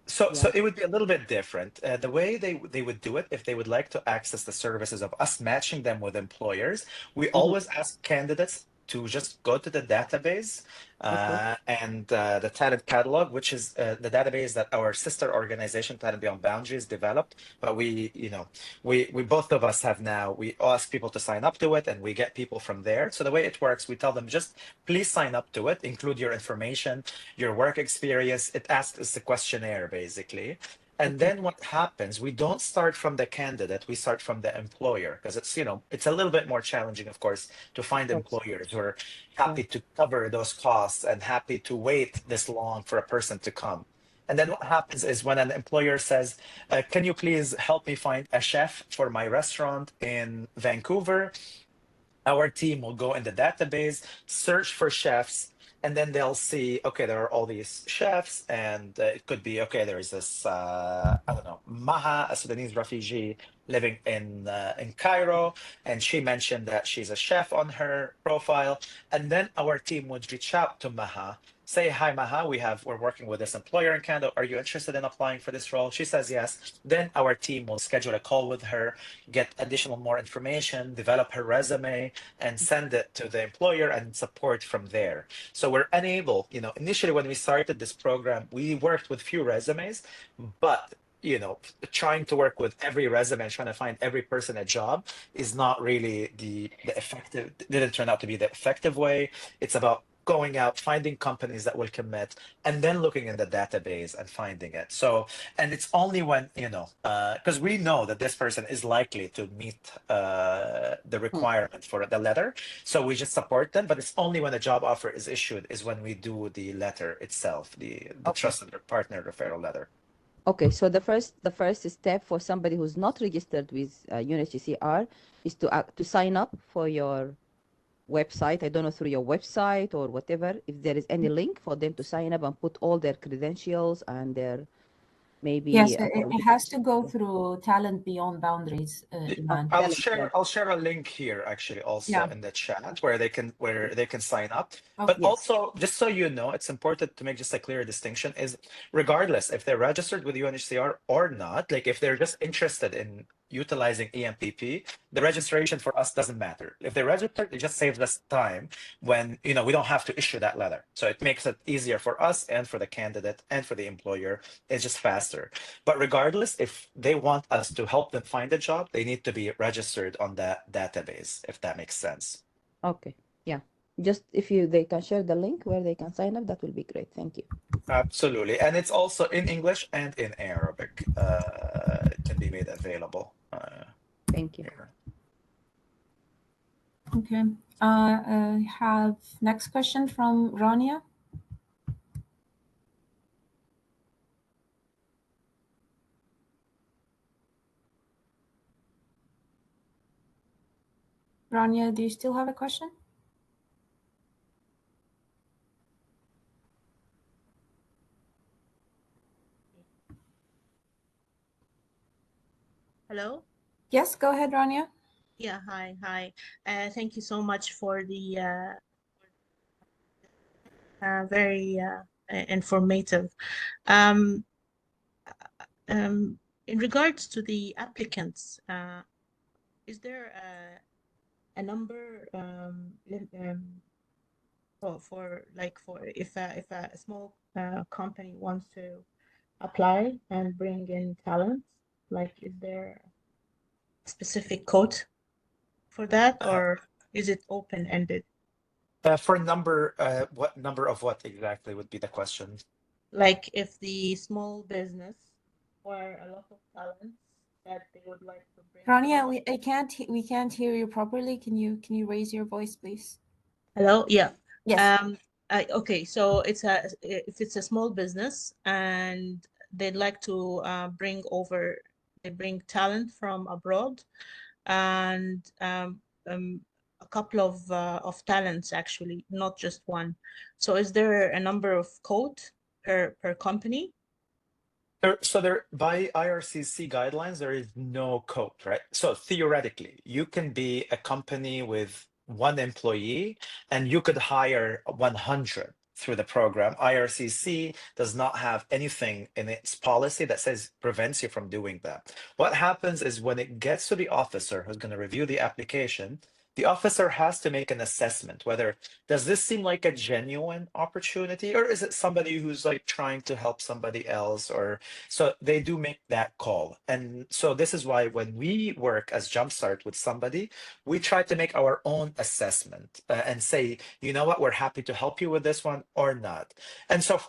So it would be a little bit different. The way they would do it, if they would like to access the services of us matching them with employers, we always ask candidates to just go to the database Okay. and the talent catalog, which is the database that our sister organization, Talent Beyond Boundaries, developed. But we both of us have now, we ask people to sign up to it and we get people from there. So the way it works, we tell them just please sign up to it, include your information, your work experience. It asks us a questionnaire basically. And Okay. then what happens, we don't start from the candidate, we start from the employer, because it's, it's a little bit more challenging, of course, to find Yes. employers who are Yeah. happy to cover those costs and happy to wait this long for a person to come. And then what happens is when an employer says, can you please help me find a chef for my restaurant in Vancouver? Our team will go in the database, search for chefs, and then they'll see, okay, there are all these chefs, and it could be, okay, there is this, I don't know, Maha, a Sudanese refugee living in Cairo, and she mentioned that she's a chef on her profile, and then our team would reach out to Maha, say, hi, Maha, we're working with this employer in Canada. Are you interested in applying for this role? She says yes. Then our team will schedule a call with her, get additional more information, develop her resume, and send it to the employer and support from there. So we're unable, initially when we started this program, we worked with few resumes, but trying to work with every resume and trying to find every person a job is not really the effective, didn't turn out to be the effective way. It's about going out, finding companies that will commit, and then looking in the database and finding it. So, and it's only when, because we know that this person is likely to meet the Mm. requirement for the letter. So we just support them, but it's only when a job offer is issued is when we do the letter itself, the Okay. trusted partner referral letter. Okay, so the first step for somebody who's not registered with UNHCR is to sign up for your website. I don't know, through your website or whatever, if there is any link for them to sign up and put all their credentials and their maybe Yes, it has to go qualifications. through Talent Beyond Boundaries, Iman. I'll Talent, yeah. share a link here actually also Yeah. in the chat where they can sign up. Oh, But Yes. also, just so you know, it's important to make just a clear distinction is regardless if they're registered with UNHCR or not, like if they're just interested in utilizing EMPP, the registration for us doesn't matter. If they're registered, it just saves us time when we don't have to issue that letter. So it makes it easier for us and for the candidate and for the employer. It's just faster. But regardless, if they want us to help them find a job, they need to be registered on that database, if that makes sense. Okay. Yeah. Just if they can share the link where they can sign up, that will be great. Thank you. Absolutely. And it's also in English and in Arabic. It can be made available. Thank you. Here. Okay. I have next question from Rania. Rania, do you still have a question? Hello? Yes, go ahead, Rania. Yeah, hi. Thank you so much for the very informative. Um, in regards to the applicants, is there a number for if a small company wants to apply and bring in talents, like is there a specific code for that, or is it open-ended? For number, what number of what exactly would be the question? Like if the small business or a lot of talents that they would like to bring Rania, on. we can't hear you properly. Can you raise your voice, please? Hello? Yeah. Yes. Okay, so if it's a small business and they'd like to bring talent from abroad, and a couple of talents actually, not just one. So is there a number of code per company? So there, by IRCC guidelines, there is no code, right? So theoretically, you can be a company with one employee and you could hire 100 through the program. IRCC does not have anything in its policy that says prevents you from doing that. What happens is when it gets to the officer who's going to review the application, the officer has to make an assessment whether does this seem like a genuine opportunity or is it somebody who's like trying to help somebody else, or so they do make that call. And so this is why when we work as Jumpstart with somebody, we try to make our own assessment and say, you know what, we're happy to help you with this one or not. And so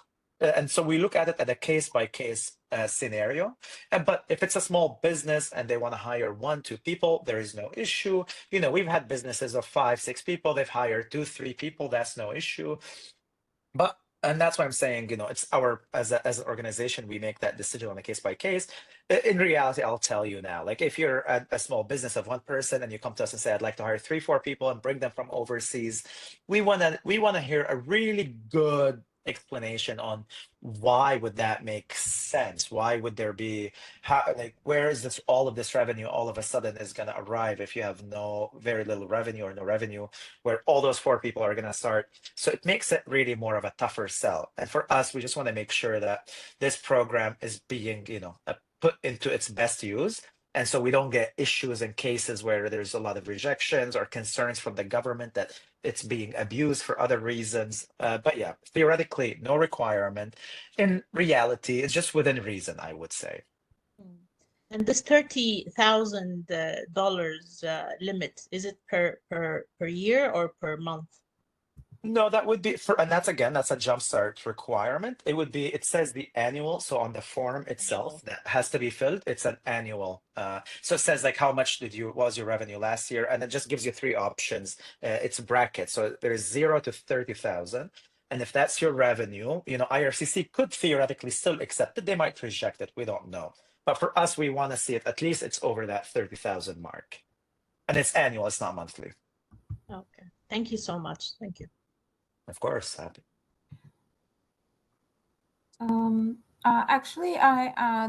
we look at it at a case by case scenario. But if it's a small business and they want to hire 1-2 people, there is no issue. We've had businesses of 5-6 people. They've hired 2-3 people. That's no issue. And that's why I'm saying, it's as an organization, we make that decision on a case by case. In reality, I'll tell you now, like if you're a small business of one person and you come to us and say, I'd like to hire 3-4 people and bring them from overseas, we want to hear a really good explanation on why would that make sense. Why would there be where is all of this revenue all of a sudden is going to arrive if you have very little revenue or no revenue, where all those 4 people are going to start. So it makes it really more of a tougher sell. And for us, we just want to make sure that this program is being put into its best use. And so we don't get issues and cases where there's a lot of rejections or concerns from the government that it's being abused for other reasons. But yeah, theoretically, no requirement. In reality, it's just within reason, I would say. And this $30,000 limit, is it per year or per month? No, that would be and that's a Jumpstart requirement. It says the annual. So on the form itself that has to be filled, it's an annual. So it says like how much was your revenue last year? And it just gives you 3 options. It's bracket. So there's 0 to 30,000. And if that's your revenue, IRCC could theoretically still accept it. They might reject it. We don't know. But for us, we want to see it, at least it's over that 30,000 mark. And it's annual, it's not monthly. Okay. Thank you so much. Thank you. Of course, happy. Actually,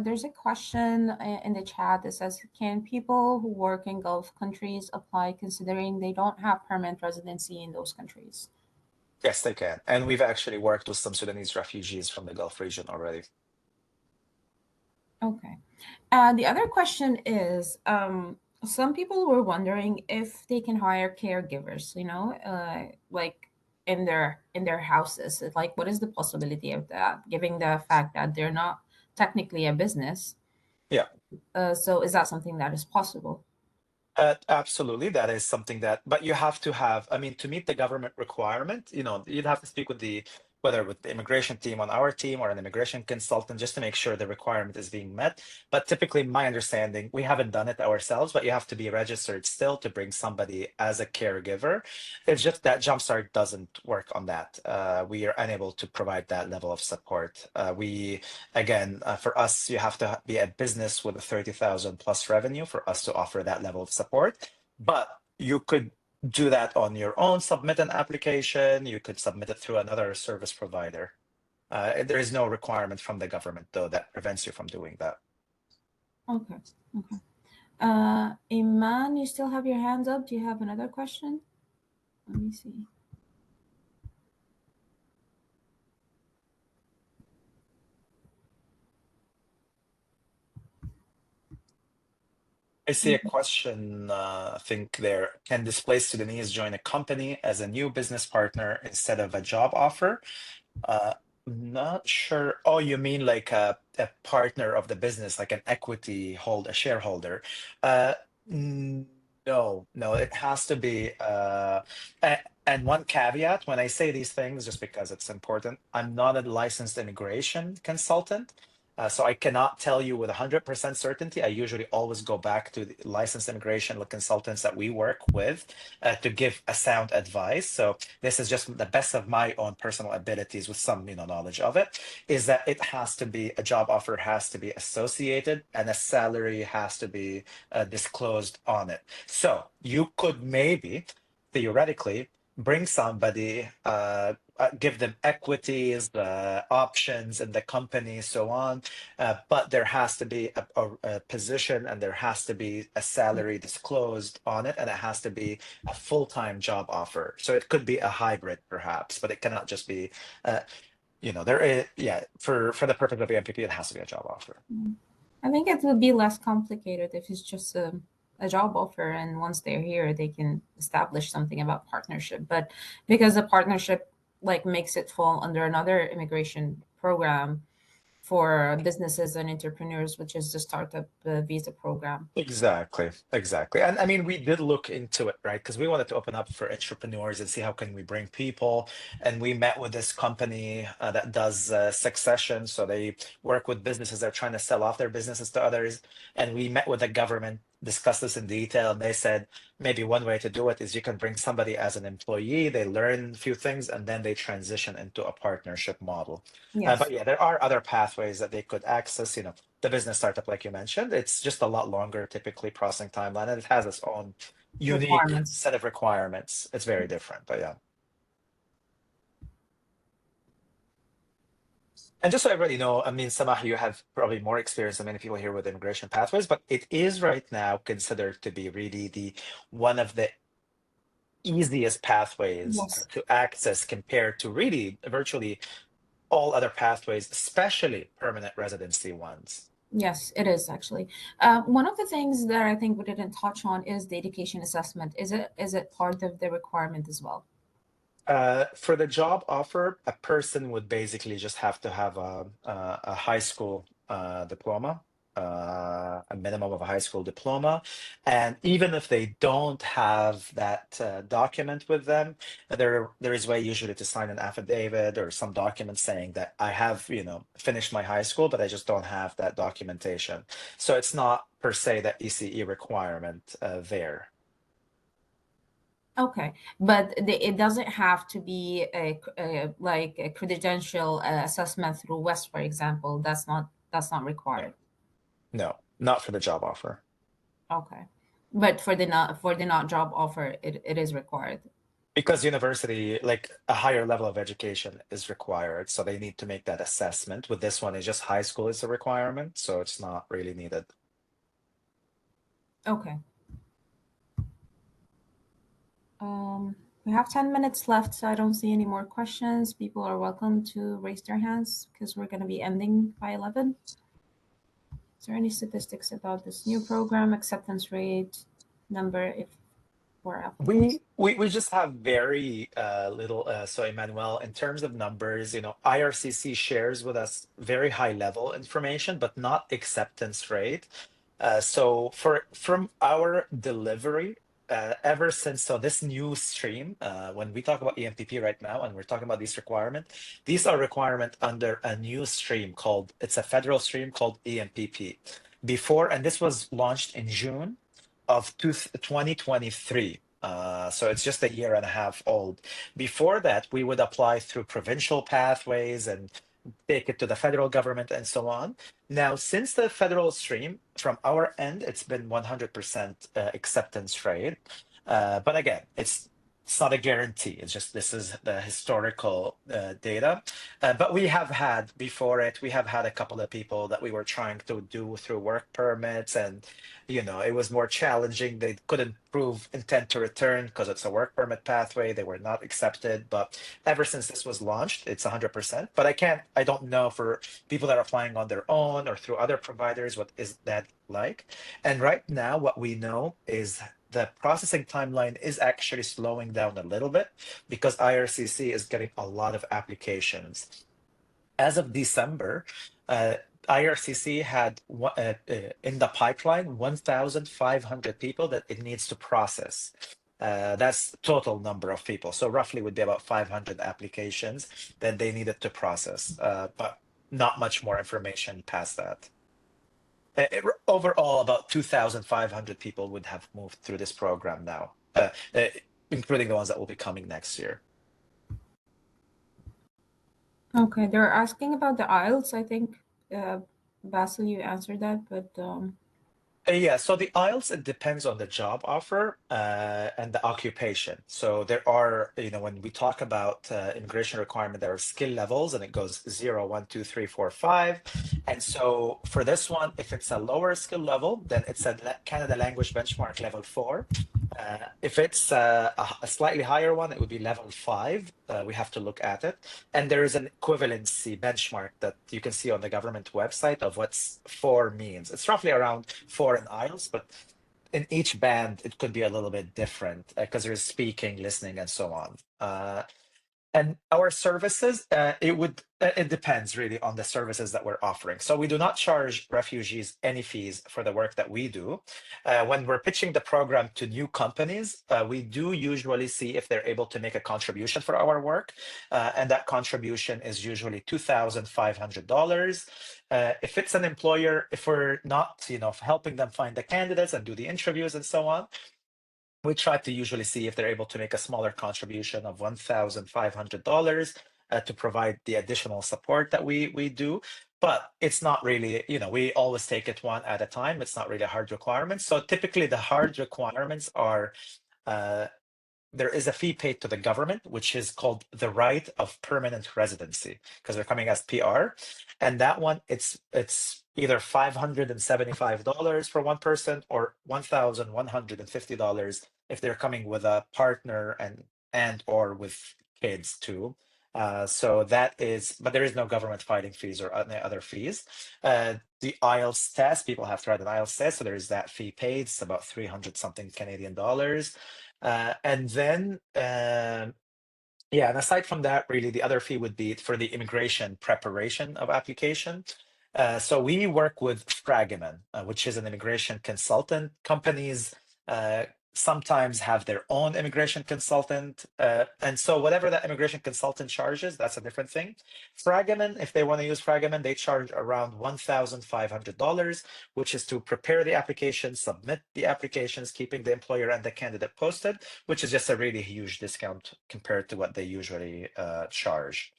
there's a question in the chat that says, can people who work in Gulf countries apply considering they don't have permanent residency in those countries? Yes, they can. And we've actually worked with some Sudanese refugees from the Gulf region already. Okay. The other question is, some people were wondering if they can hire caregivers, like in their houses. Like, what is the possibility of that, given the fact that they're not technically a business? Yeah. So is that something that is possible? Absolutely, that is something but you have to have, to meet the government requirement, you'd have to speak with whether with the immigration team on our team or an immigration consultant, just to make sure the requirement is being met. But typically, my understanding, we haven't done it ourselves, but you have to be registered still to bring somebody as a caregiver. It's just that Jumpstart doesn't work on that. We are unable to provide that level of support. For us, you have to be a business with a 30,000 plus revenue for us to offer that level of support. But you could do that on your own, submit an application. You could submit it through another service provider. There is no requirement from the government, though, that prevents you from doing that. Okay. Iman, you still have your hands up. Do you have another question? Let me see. I see a question, I think there. Can displaced Sudanese join a company as a new business partner instead of a job offer? Not sure. Oh, you mean like a partner of the business, like an equity a shareholder? No, it has to be. And one caveat when I say these things, just because it's important, I'm not a licensed immigration consultant. So I cannot tell you with 100% certainty. I usually always go back to the licensed immigration consultants that we work with to give a sound advice. So this is just the best of my own personal abilities with some knowledge of it, is that a job offer has to be associated and a salary has to be disclosed on it. So you could maybe, theoretically, bring somebody, give them equities, options in the company, so on. But there has to be a position and there has to be a salary disclosed on it, and it has to be a full-time job offer. So it could be a hybrid perhaps, but it cannot just be, there is, for the purpose of the EMPP, it has to be a job offer. I think it would be less complicated if it's just a a job offer, and once they're here, they can establish something about partnership. But because the partnership like makes it fall under another immigration program for businesses and entrepreneurs, which is the startup visa program. Exactly, exactly. And I mean, we did look into it, right? Because we wanted to open up for entrepreneurs and see how can we bring people. And we met with this company that does succession. So they work with businesses that are trying to sell off their businesses to others. And we met with the government, discussed this in detail, and they said maybe one way to do it is you can bring somebody as an employee, they learn a few things, and then they transition into a partnership model. Yes, But yeah, there are other pathways that they could access, the business startup, like you mentioned, it's just a lot longer, typically processing timeline, and it has its own unique requirements. set of requirements. It's very different, but yeah. And just so everybody know, I mean, Samah, you have probably more experience than many people here with immigration pathways, but it is right now considered to be really the one of the easiest pathways Yes. to access compared to really virtually all other pathways, especially permanent residency ones. Yes, it is actually. One of the things that I think we didn't touch on is the education assessment. Is it part of the requirement as well? For the job offer, a person would basically just have to have a high school diploma, a minimum of a high school diploma. And even if they don't have that document with them, there is way usually to sign an affidavit or some document saying that I have, finished my high school, but I just don't have that documentation. So it's not per se that ECE requirement there. Okay, but it doesn't have to be like a credential assessment through West, for example. That's not required. No, not for the job offer. Okay, but for the not job offer, it is required. Because university, like a higher level of education is required. So they need to make that assessment. With this one, it's just high school is a requirement. So it's not really needed. Okay. We have 10 minutes left, so I don't see any more questions. People are welcome to raise their hands because we're going to be ending by 11. Is there any statistics about this new program, acceptance rate, number if for applicants? We just have very little. So Emmanuel, in terms of numbers, IRCC shares with us very high level information, but not acceptance rate. So from our delivery, ever since this new stream, when we talk about EMPP right now, and we're talking about these requirements, these are requirement under a new stream it's a federal stream called EMPP. Before, and this was launched in June of 2023. So it's just a year and a half old. Before that, we would apply through provincial pathways and take it to the federal government and so on. Now, since the federal stream, from our end, it's been 100% acceptance rate. But again, it's not a guarantee. It's just this is the historical data. But we have had before it, we have had a couple of people that we were trying to do through work permits, and it was more challenging. They couldn't prove intent to return because it's a work permit pathway. They were not accepted. But ever since this was launched, it's 100%. But I don't know for people that are applying on their own or through other providers, what is that like? And right now, what we know is the processing timeline is actually slowing down a little bit because IRCC is getting a lot of applications. As of December, IRCC had in the pipeline 1,500 people that it needs to process. That's the total number of people. So roughly would be about 500 applications that they needed to process, but not much more information past that. Overall, about 2,500 people would have moved through this program now, including the ones that will be coming next year. Okay, they're asking about the IELTS. I think, Basil, you answered that, but Yeah, so the IELTS, it depends on the job offer and the occupation. So there are, when we talk about immigration requirement, there are skill levels and it goes 0, 1, 2, 3, 4, 5. And so for this one, if it's a lower skill level, then it's a Canada Language Benchmark level 4. If it's a slightly higher one, it would be level 5. We have to look at it. And there is an equivalency benchmark that you can see on the government website of what's 4 means. It's roughly around 4 in IELTS, but in each band, it could be a little bit different because there's speaking, listening, and so on. And our services, it depends really on the services that we're offering. So we do not charge refugees any fees for the work that we do. When we're pitching the program to new companies, we do usually see if they're able to make a contribution for our work. And that contribution is usually $2,500. If it's an employer, if we're not, helping them find the candidates and do the interviews and so on, we try to usually see if they're able to make a smaller contribution of $1,500 to provide the additional support that we do. But it's not really, we always take it one at a time. It's not really a hard requirement. So typically the hard requirements are there is a fee paid to the government, which is called the right of permanent residency, because they're coming as PR. And that one, it's either $575 for one person or $1,150 if they're coming with a partner and or with kids too. So that is, but there is no government filing fees or any other fees. The IELTS test, people have to write an IELTS test, so there is that fee paid. It's about 300 something Canadian dollars. And then, and aside from that, really, the other fee would be for the immigration preparation of application. So we work with Fragomen, which is an immigration consultant. Companies sometimes have their own immigration consultant. And so whatever that immigration consultant charges, that's a different thing. Fragomen, if they want to use Fragomen, they charge around $1,500, which is to prepare the application, submit the applications, keeping the employer and the candidate posted, which is just a really huge discount compared to what they usually charge.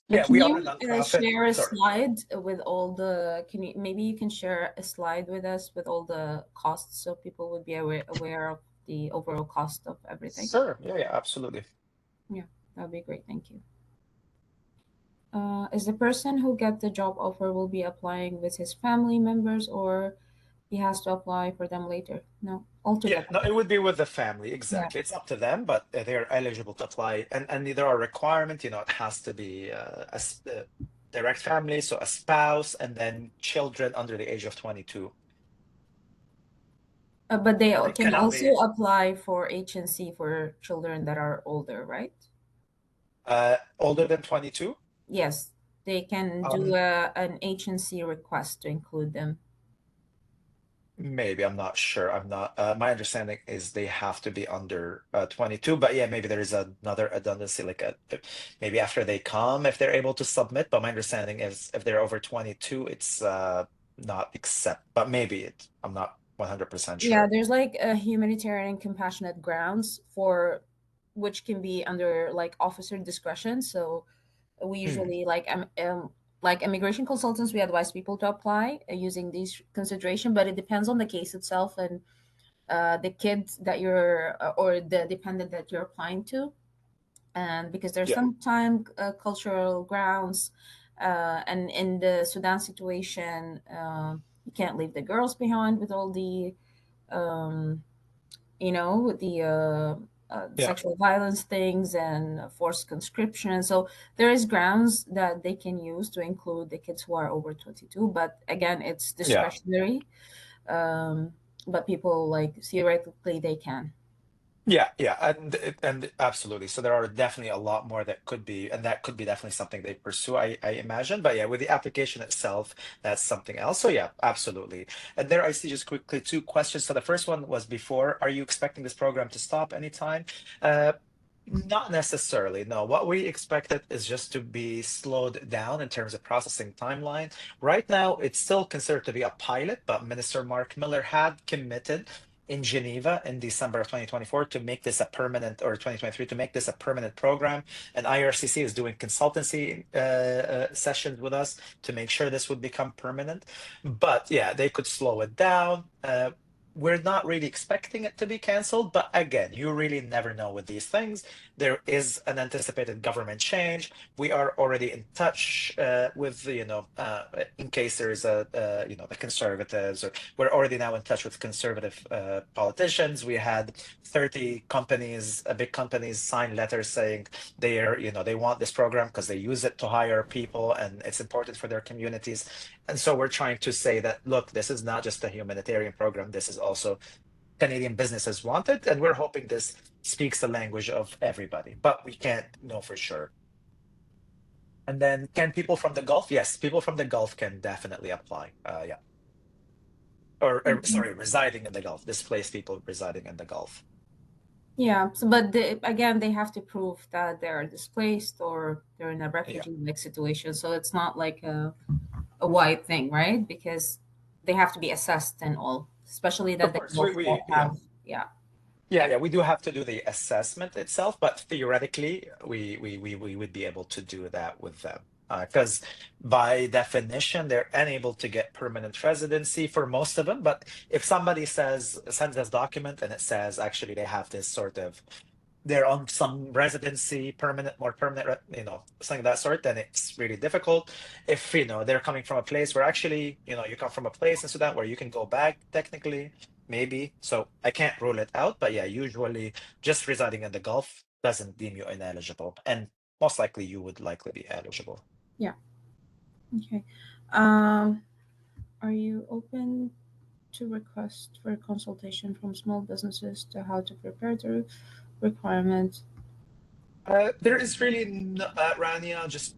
Can We are a you nonprofit. share a Sorry. slide with all the, maybe you can share a slide with us with all the costs so people would be aware of the overall cost of everything? Sure. Yeah, absolutely. Yeah, that'd be great. Thank you. Is the person who get the job offer will be applying with his family members, or he has to apply for them later? No, altogether. Yeah, no, it would be with the family. Exactly. It's up to them, but they're eligible to apply. And there are requirements, it has to be a direct family, so a spouse, and then children under the age of 22. But they It can cannot also be apply for HNC for children that are older, right? older than 22. Yes, they can do an HNC request to include them. Maybe, I'm not sure. I'm not. My understanding is they have to be under 22, but yeah, maybe there is another redundancy, like maybe after they come, if they're able to submit. But my understanding is if they're over 22, it's not accept. But maybe I'm not 100% Yeah, sure. there's like a humanitarian and compassionate grounds for which can be under like officer discretion. So we usually like immigration consultants, we advise people to apply using these consideration, but it depends on the case itself and the kid that you're or the dependent that you're applying to, and because there's Yeah. sometimes cultural grounds, and in the Sudan situation, you can't leave the girls behind with all the with the Yeah. sexual violence things and forced conscription. So there is grounds that they can use to include the kids who are over 22. But again, it's Yeah. discretionary. But people like theoretically they can. Yeah, and absolutely. So there are definitely a lot more that could be, and that could be definitely something they pursue, I imagine. But yeah, with the application itself, that's something else. So yeah, absolutely. And there I see just quickly two questions. So the first one was before, are you expecting this program to stop anytime? Not necessarily, no. What we expected is just to be slowed down in terms of processing timeline. Right now, it's still considered to be a pilot, but Minister Mark Miller had committed in Geneva in December of 2024 to make this a permanent, or 2023 to make this a permanent program. And IRCC is doing consultancy sessions with us to make sure this would become permanent. But yeah, they could slow it down. we're not really expecting it to be canceled, but again, you really never know with these things. There is an anticipated government change. We are already in touch with, in case there's the conservatives, or we're already now in touch with conservative politicians. We had 30 companies, big companies, sign letters saying they want this program because they use it to hire people and it's important for their communities. And so we're trying to say that, look, this is not just a humanitarian program. This is also Canadian businesses want it. And we're hoping this speaks the language of everybody, but we can't know for sure. And then can people from the Gulf? Yes, people from the Gulf can definitely apply. Yeah. Or sorry, residing in the Gulf, displaced people residing in the Gulf. Yeah, but again, they have to prove that they're displaced or they're in a refugee-like situation. So it's not like a wide thing, right? Because they have to be assessed and all, especially that Of they course, both have, yeah. Yeah, we do have to do the assessment itself, but theoretically, we would be able to do that with them. Because by definition, they're unable to get permanent residency for most of them. But if somebody sends us document and it says actually they have this sort of, they're on some residency, more permanent, something of that sort, then it's really difficult. If, they're coming from a place where actually, you come from a place in Sudan where you can go back technically, maybe. So I can't rule it out, but yeah, usually just residing in the Gulf doesn't deem you ineligible. And most likely you would likely be eligible. Yeah. Okay. Are you open to request for consultation from small businesses to how to prepare the requirement? There is really, Rania, just,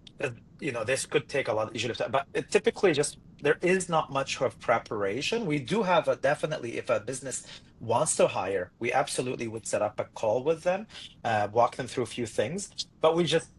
this could take a lot usually of time, but it typically just, there is not much of preparation. We do have definitely, if a business wants to hire, we absolutely would set up a call with them, walk them through a few things, but we just,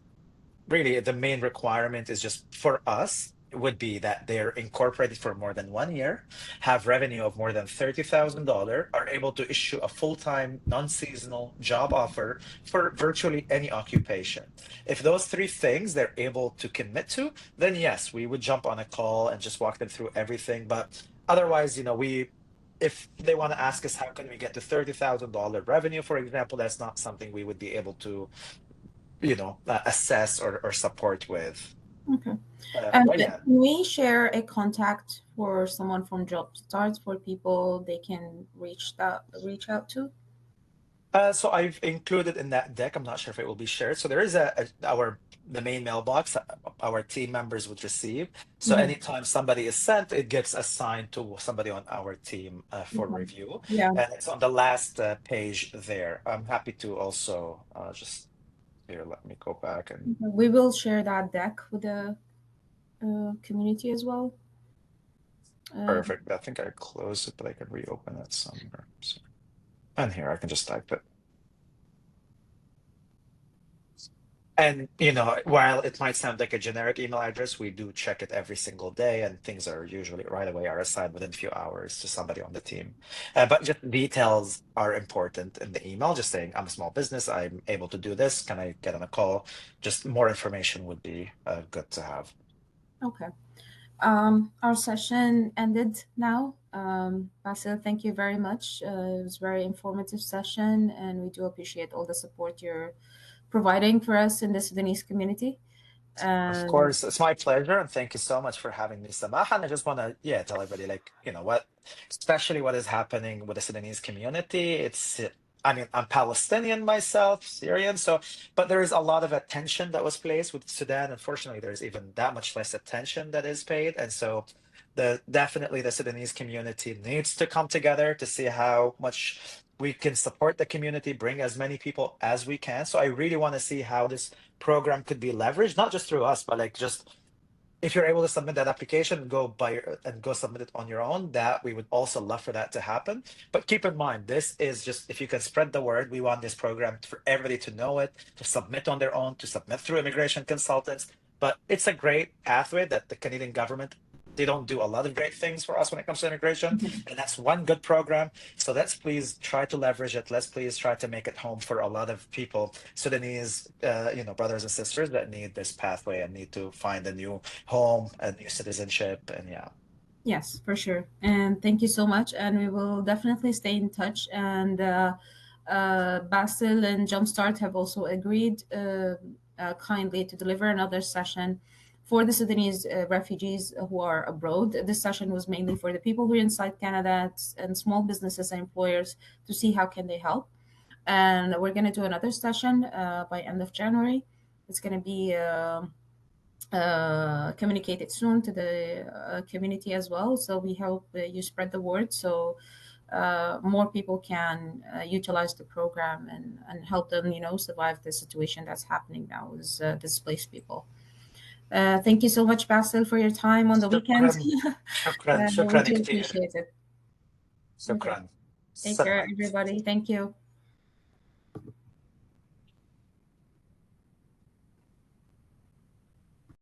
really the main requirement is just for us would be that they're incorporated for more than 1 year, have revenue of more than $30,000, are able to issue a full-time non-seasonal job offer for virtually any occupation. If those three things they're able to commit to, then yes, we would jump on a call and just walk them through everything. But otherwise, if they want to ask us how can we get to $30,000 revenue, for example, that's not something we would be able to assess or support with. Okay. But yeah. Can we share a contact for someone from Jumpstart for people they can reach out to? So I've included in that deck. I'm not sure if it will be shared. So there is the main mailbox our team members would receive. So anytime somebody is sent, it gets assigned to somebody on our team for review. Yeah. And it's on the last page there. I'm happy to also just here. Let me go back and we will share that deck with the community as well. Perfect. I think I closed it, but I can reopen it somewhere. And here I can just type it. And while it might sound like a generic email address, we do check it every single day, and things are usually right away are assigned within a few hours to somebody on the team. But just details are important in the email, just saying I'm a small business, I'm able to do this, can I get on a call? Just more information would be good to have. Okay. Our session ended now. Basil, thank you very much. It was a very informative session, and we do appreciate all the support you're providing for us in the Sudanese community. Of course, it's my pleasure, and thank you so much for having me, Samah. And I just want to, tell everybody, especially what is happening with the Sudanese community. I'm Palestinian myself, Syrian, but there is a lot of attention that was placed with Sudan. Unfortunately, there's even that much less attention that is paid, and so definitely the Sudanese community needs to come together to see how much we can support the community, bring as many people as we can. So I really want to see how this program could be leveraged, not just through us, but just if you're able to submit that application, go submit it on your own. That we would also love for that to happen. But keep in mind, this is just, if you can spread the word, we want this program for everybody to know it, to submit on their own, to submit through immigration consultants. But it's a great pathway that the Canadian government, they don't do a lot of great things for us when it comes to immigration, and that's one good program. So let's please try to leverage it. Let's please try to make it home for a lot of people, Sudanese, brothers and sisters that need this pathway and need to find a new home, a new citizenship, and yeah. Yes, for sure. And thank you so much. And we will definitely stay in touch. And Basil and Jumpstart have also agreed kindly to deliver another session for the Sudanese refugees who are abroad. This session was mainly for the people who are inside Canada and small businesses and employers to see how can they help. And we're going to do another session by end of January. It's going to be communicated soon to the community as well. So we hope you spread the word so more people can utilize the program and help them, survive the situation that's happening now with displaced people. Thank you so much, Basil, for your time on the weekend. شكرا We شكرا do كتير. appreciate it. Okay. شكرا. Take care, سلامات. everybody. Thank you.